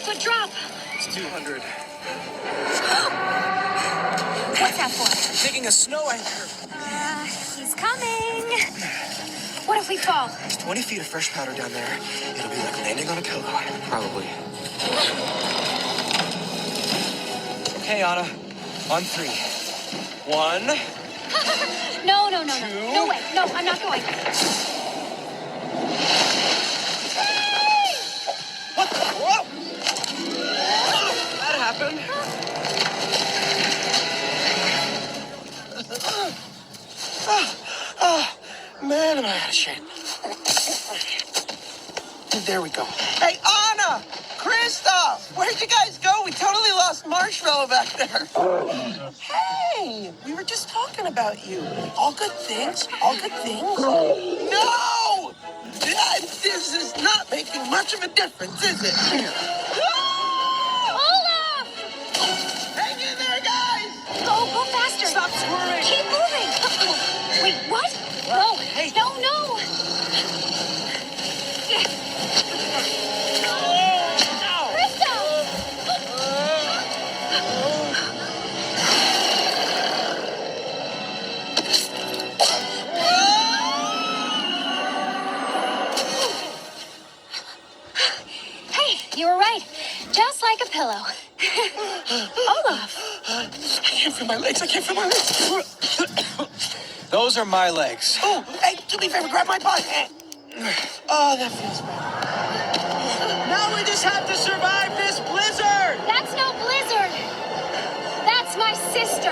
Good drop. It's 200. What's that for? I'm taking a snow anchor. He's coming. What if we fall? There's 20 feet of fresh powder down there. It'll be like landing on a pillow. Probably. Okay, Anna. On 3. 1. No. No way. No, I'm not going. What the? Whoa! That happened. Man, am I out of shape. There we go. Hey, Anna! Krista! Where'd you guys go? We totally lost Marshmallow back there. Hey! We were just talking about you. All good things. All good things. No! This is not making much of a difference, is it? Olaf! Hang in there, guys! Go faster. Stop squirming. Keep moving. Wait, what? No. Hey. No. Krista! Hey, you were right. Just like a pillow. Olaf. I can't feel my legs. Those are my legs. Oh, hey, do me a favor, grab my butt. Oh, that feels better. Now we just have to survive this blizzard. That's no blizzard. That's my sister.